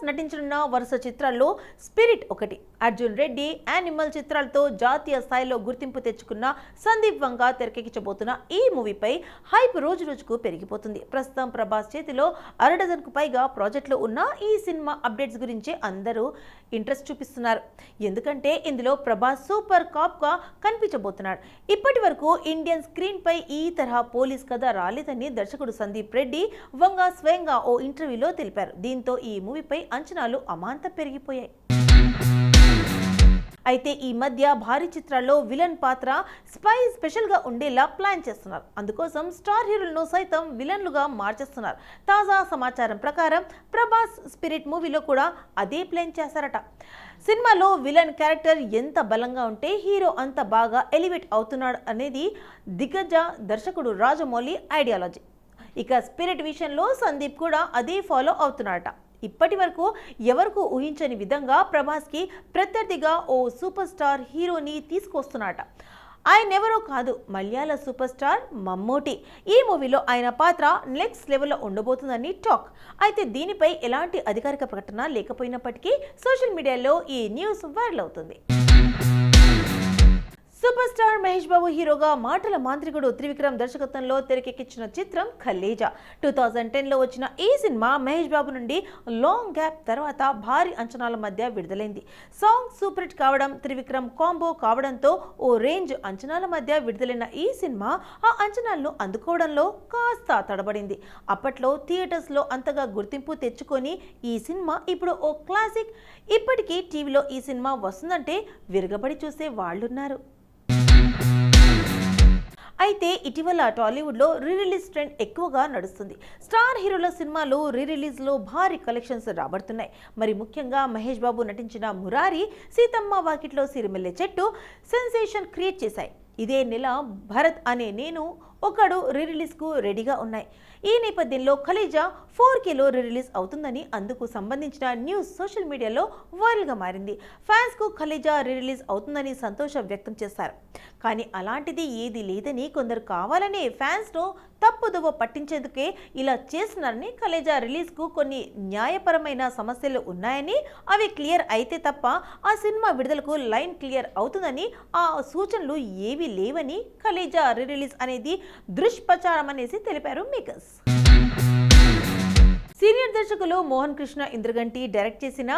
నటించనున్న వరుస చిత్రాల్లో స్పిరిట్ ఒకటి. అర్జున్ రెడ్డి, యానిమల్ చిత్రాలతో జాతీయ స్థాయిలో గుర్తింపు తెచ్చుకున్న సందీప్ వంగ తెరకెక్కించబోతున్న ఈ మూవీపై హైప్ రోజు రోజుకు పెరిగిపోతుంది. ప్రస్తుతం ప్రభాస్ చేతిలో 6 డజన్కు పైగా ప్రాజెక్టులు ఉన్న ఈ సినిమా అప్డేట్స్ గురించి అందరూ ఇంట్రెస్ట్ చూపిస్తున్నారు. ఎందుకంటే ఇందులో ప్రభాస్ సూపర్ కాప్ గా కనిపించబోతున్నాడు. ఇప్పటి వరకు ఇండియన్ స్క్రీన్ పై ఈ తరహా పోలీస్ కథ రాలేదని దర్శకుడు సందీప్ రెడ్డి వంగ స్వయంగా ఓ ఇంటర్వ్యూలో తెలిపారు. దీంతో ఈ మూవీపై అంచనాలు అమాంతం పెరిగిపోయాయి. అయితే ఈ మధ్య భారీ చిత్రాల్లో విలన్ పాత్ర స్పెషల్ గా ఉండేలా ప్లాన్ చేస్తున్నారు. అందుకోసం స్టార్ హీరోలను సైతం విలన్లుగా మార్చేస్తున్నారు. తాజా సమాచారం ప్రకారం ప్రభాస్ స్పిరిట్ మూవీలో కూడా అదే ప్లాన్ చేశారట. సినిమాలో విలన్ క్యారెక్టర్ ఎంత బలంగా ఉంటే హీరో అంత బాగా ఎలివేట్ అవుతున్నాడు అనేది దిగ్గజ దర్శకుడు రాజమౌళి ఐడియాలజీ. ఇక స్పిరిట్ విషయంలో సందీప్ కూడా అదే ఫాలో అవుతున్నాడట. ఇప్పటి వరకు ఎవరికి ఊహించని విధంగా ప్రభాస్కి ప్రత్యర్థిగా ఓ సూపర్ స్టార్ హీరోని తీసుకొస్తున్నాడట. ఆయన ఎవరో కాదు, మలయాళ సూపర్ స్టార్ మమ్మూటి. ఈ మూవీలో ఆయన పాత్ర నెక్స్ట్ లెవెల్లో ఉండబోతుందని టాక్. అయితే దీనిపై ఎలాంటి అధికారిక ప్రకటన లేకపోయినప్పటికీ సోషల్ మీడియాలో ఈ న్యూస్ వైరల్ అవుతుంది. సూపర్ స్టార్ మహేష్ బాబు హీరోగా మాటల మాంత్రికుడు త్రివిక్రమ్ దర్శకత్వంలో తెరకెక్కించిన చిత్రం ఖలేజా. 2010లో వచ్చిన ఈ సినిమా మహేష్ బాబు నుండి లాంగ్ గ్యాప్ తర్వాత భారీ అంచనాల మధ్య విడుదలైంది. సాంగ్ సూపర్ హిట్ కావడం, త్రివిక్రమ్ కాంబో కావడంతో ఓ రేంజ్ అంచనాల మధ్య విడుదలైన ఈ సినిమా ఆ అంచనాలను అందుకోవడంలో కాస్త తడబడింది. అప్పట్లో థియేటర్స్లో అంతగా గుర్తింపు తెచ్చుకొని ఈ సినిమా ఇప్పుడు ఓ క్లాసిక్. ఇప్పటికీ టీవీలో ఈ సినిమా వస్తుందంటే విరగబడి చూసే వాళ్ళున్నారు. అయితే ఇటీవల టాలీవుడ్లో రీరిలీజ్ ట్రెండ్ ఎక్కువగా నడుస్తుంది. స్టార్ హీరోల సినిమాలు రీరిలీజ్లో భారీ కలెక్షన్స్ రాబడుతున్నాయి. మరి ముఖ్యంగా మహేష్ బాబు నటించిన మురారి, సీతమ్మ వాకిట్లో సిరిమల్లె చెట్టు సెన్సేషన్ క్రియేట్ చేశాయి. ఇదే నెల భరత్ అనే నేను ఒకడు రీరిలీజ్కు రెడీగా ఉన్నాయి. ఈ నేపథ్యంలో ఖలేజా 4Kలో రీరిలీజ్ అవుతుందని అందుకు సంబంధించిన న్యూస్ సోషల్ మీడియాలో వైరల్గా మారింది. ఫ్యాన్స్కు ఖలేజా రీరిలీజ్ అవుతుందని సంతోషం వ్యక్తం చేశారు. కానీ అలాంటిది ఏది లేదని, కొందరు కావాలనే ఫ్యాన్స్ను తప్పుదోవ పట్టించేందుకే ఇలా చేస్తున్నారని, ఖలేజా రిలీజ్కు కొన్ని న్యాయపరమైన సమస్యలు ఉన్నాయని, అవి క్లియర్ అయితే తప్ప ఆ సినిమా విడుదలకు లైన్ క్లియర్ అవుతుందని, ఆ సూచనలు ఏవీ లేవని ఖలేజా రిలీజ్ అనేది దుష్ప్రచారం అనేసి తెలిపారు మేకర్స్. సీనియర్ దర్శకులు మోహన్ కృష్ణ ఇంద్రగంటి డైరెక్ట్ చేసిన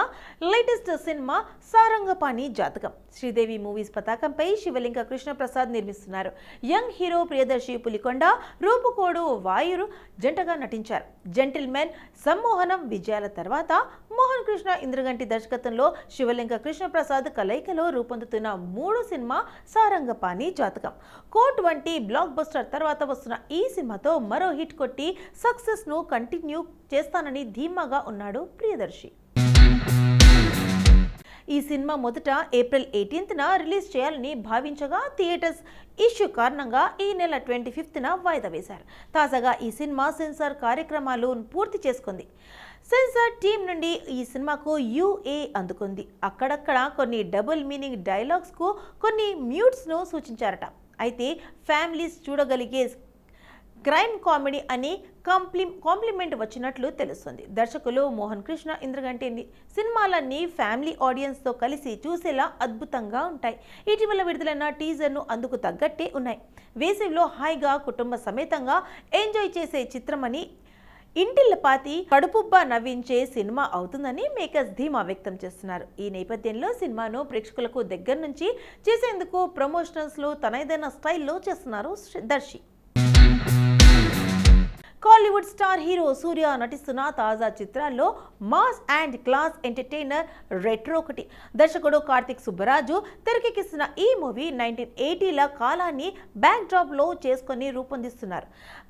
లేటెస్ట్ సినిమా సారంగపాణి జాతకం. శ్రీదేవి మూవీస్ పతాకంపై శివలింగ కృష్ణ ప్రసాద్ నిర్మిస్తున్నారు. యంగ్ హీరో ప్రియదర్శి పులికొండ, రూపుకోడు వాయురు జంటగా నటించారు. జెంటిల్మెన్, సమ్మోహనం విజయాల తర్వాత మోహన్ కృష్ణ ఇంద్రగంటి దర్శకత్వంలో శివలింగ కృష్ణ ప్రసాద్ కలయికలో రూపొందుతున్న 3వ సినిమా సారంగపాణి జాతకం. కోర్ట్ వంటి బ్లాక్ బస్టర్ తర్వాత వస్తున్న ఈ సినిమాతో మరో హిట్ కొట్టి సక్సెస్ ను కంటిన్యూ చేస్తానని ధీమాగా ఉన్నాడు ప్రియదర్శి. ఈ సినిమా మొదట ఏప్రిల్ 18న రిలీజ్ చేయాలని భావించగా థియేటర్స్ ఇష్యూ కారణంగా ఈ నెల 25న వాయిదా వేశారు. తాజాగా ఈ సినిమా సెన్సార్ కార్యక్రమాలు పూర్తి చేసుకుంది. సెన్సార్ టీం నుండి ఈ సినిమాకు UA అందుకుంది. అక్కడక్కడ కొన్ని డబుల్ మీనింగ్ డైలాగ్స్కు కొన్ని మ్యూట్స్ను సూచించారట. అయితే ఫ్యామిలీస్ చూడగలిగే క్రైమ్ కామెడీ అని కాంప్లిమెంట్ వచ్చినట్లు తెలుస్తుంది. దర్శకులు మోహన్ కృష్ణ ఇంద్రగంటి సినిమాలన్నీ ఫ్యామిలీ ఆడియన్స్తో కలిసి చూసేలా అద్భుతంగా ఉంటాయి. ఇటీవల విడుదలైన టీజర్ను అందుకు తగ్గట్టే ఉన్నాయి. వేసవిలో హాయిగా కుటుంబ సమేతంగా ఎంజాయ్ చేసే చిత్రమని, ఇంటిల్లపాతి కడుపుబ్బా నవ్వించే సినిమా అవుతుందని మేకర్స్ ధీమా వ్యక్తం చేస్తున్నారు. ఈ నేపథ్యంలో సినిమాను ప్రేక్షకులకు దగ్గర నుంచి చేసేందుకు ప్రమోషనల్స్లో తనదైన స్టైల్లో చేస్తున్నారు దర్శి. కాలీవుడ్ స్టార్ హీరో సూర్య నటిస్తున్న తాజా చిత్రాల్లో mass and class entertainer retro ఒకటి. దర్శకుడు కార్తిక్ సుబ్బరాజు తెరకెక్కిస్తున్న ఈ మూవీ 1980ల కాలాన్ని బ్యాక్ డ్రాప్ లో చేసుకుని రూపొందిస్తున్నారు.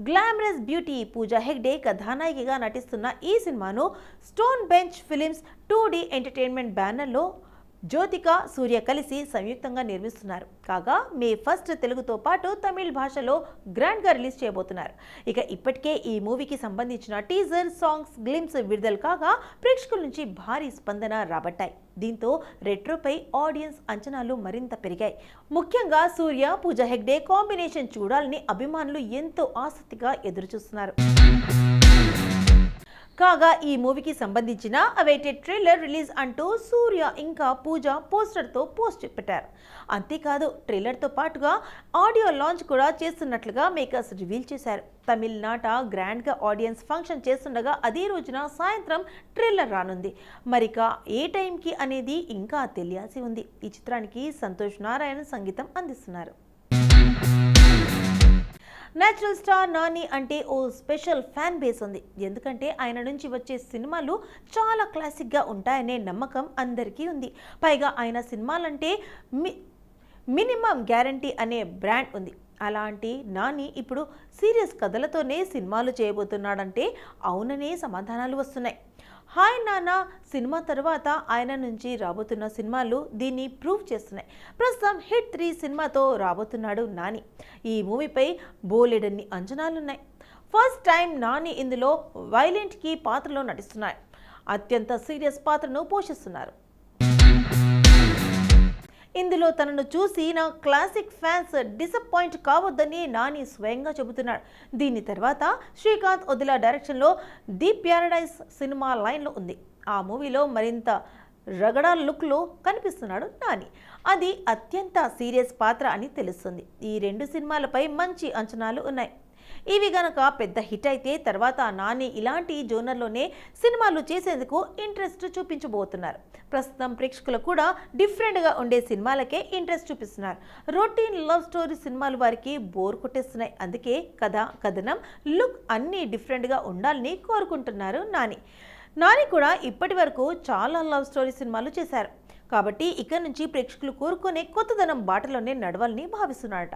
గ్లామరస్ బ్యూటీ పూజా హెగ్డే కథానాయికగా నటిస్తున్న ఈ సినిమాను stone bench films 2D entertainment బ్యానర్లో జ్యోతిక, సూర్య కలిసి సంయుక్తంగా నిర్మిస్తున్నారు. కాగా మే 1 తెలుగుతో పాటు తమిళ భాషలో గ్రాండ్గా రిలీజ్ చేయబోతున్నారు. ఇక ఇప్పటికే ఈ మూవీకి సంబంధించిన టీజర్, సాంగ్స్, గ్లిమ్స్ విడుదల కాగా ప్రేక్షకుల నుంచి భారీ స్పందన రాబట్టాయి. దీంతో రెట్రోపై ఆడియన్స్ అంచనాలు మరింత పెరిగాయి. ముఖ్యంగా సూర్య, పూజా హెగ్డే కాంబినేషన్ చూడాలని అభిమానులు ఎంతో ఆసక్తిగా ఎదురుచూస్తున్నారు. కాగా ఈ మూవీకి సంబంధించిన అవైటెడ్ ట్రైలర్ రిలీజ్ అంటూ సూర్య ఇంకా పూజ పోస్టర్తో పోస్ట్ పెట్టారు. అంతేకాదు ట్రైలర్తో పాటుగా ఆడియో లాంచ్ కూడా చేస్తున్నట్లుగా మేకర్స్ రివీల్ చేశారు. తమిళనాట గ్రాండ్గా ఆడియన్స్ ఫంక్షన్ చేస్తుండగా అదే రోజున సాయంత్రం ట్రైలర్ రానుంది. మరిక ఏ టైంకి అనేది ఇంకా తెలియాల్సి ఉంది. ఈ చిత్రానికి సంతోష్ నారాయణ సంగీతం అందిస్తున్నారు. నేచురల్ స్టార్ నాని అంటే ఓ స్పెషల్ ఫ్యాన్ బేస్ ఉంది. ఎందుకంటే ఆయన నుంచి వచ్చే సినిమాలు చాలా క్లాసిక్గా ఉంటాయనే నమ్మకం అందరికీ ఉంది. పైగా ఆయన సినిమాలంటే మినిమం గ్యారంటీ అనే బ్రాండ్ ఉంది. అలాంటి నాని ఇప్పుడు సీరియస్ కథలతోనే సినిమాలు చేయబోతున్నాడంటే అవుననే సమాధానాలు వస్తున్నాయి. హాయ్ నాన్న సినిమా తర్వాత ఆయన నుంచి రాబోతున్న సినిమాలు దీన్ని ప్రూవ్ చేస్తున్నాయి. ప్రస్తుతం హిట్ 3 సినిమాతో రాబోతున్నాడు నాని. ఈ మూవీపై బోలెడన్ని అంచనాలున్నాయి. ఫస్ట్ టైం నాని ఇందులో వైలెంట్ కీ పాత్రలో నటిస్తున్నారు. అత్యంత సీరియస్ పాత్రను పోషిస్తున్నారు. ఇందులో తనను చూసి నా క్లాసిక్ ఫ్యాన్స్ డిసప్పాయింట్ కావద్దని నాని స్వయంగా చెబుతున్నాడు. దీని తర్వాత శ్రీకాంత్ ఒదిలా డైరెక్షన్లో ది ప్యారడైజ్ సినిమా లైన్లో ఉంది. ఆ మూవీలో మరింత రగడా లుక్లో కనిపిస్తున్నాడు నాని. అది అత్యంత సీరియస్ పాత్ర అని తెలుస్తుంది. ఈ 2 సినిమాలపై మంచి అంచనాలు ఉన్నాయి. ఇవి గనక పెద్ద హిట్ అయితే తర్వాత నాని ఇలాంటి జోనర్లోనే సినిమాలు చేసేందుకు ఇంట్రెస్ట్ చూపించబోతున్నారు. ప్రస్తుతం ప్రేక్షకులు కూడా డిఫరెంట్గా ఉండే సినిమాలకే ఇంట్రెస్ట్ చూపిస్తున్నారు. రొటీన్ లవ్ స్టోరీ సినిమాలు వారికి బోర్ కొట్టేస్తున్నాయి. అందుకే కథ, కథనం, లుక్ అన్నీ డిఫరెంట్గా ఉండాలని కోరుకుంటున్నారు నాని కూడా ఇప్పటి వరకు చాలా లవ్ స్టోరీ సినిమాలు చేశారు. కాబట్టి ఇక నుంచి ప్రేక్షకులు కోరుకునే కొత్తదనం బాటలోనే నడవాలని భావిస్తున్నారట.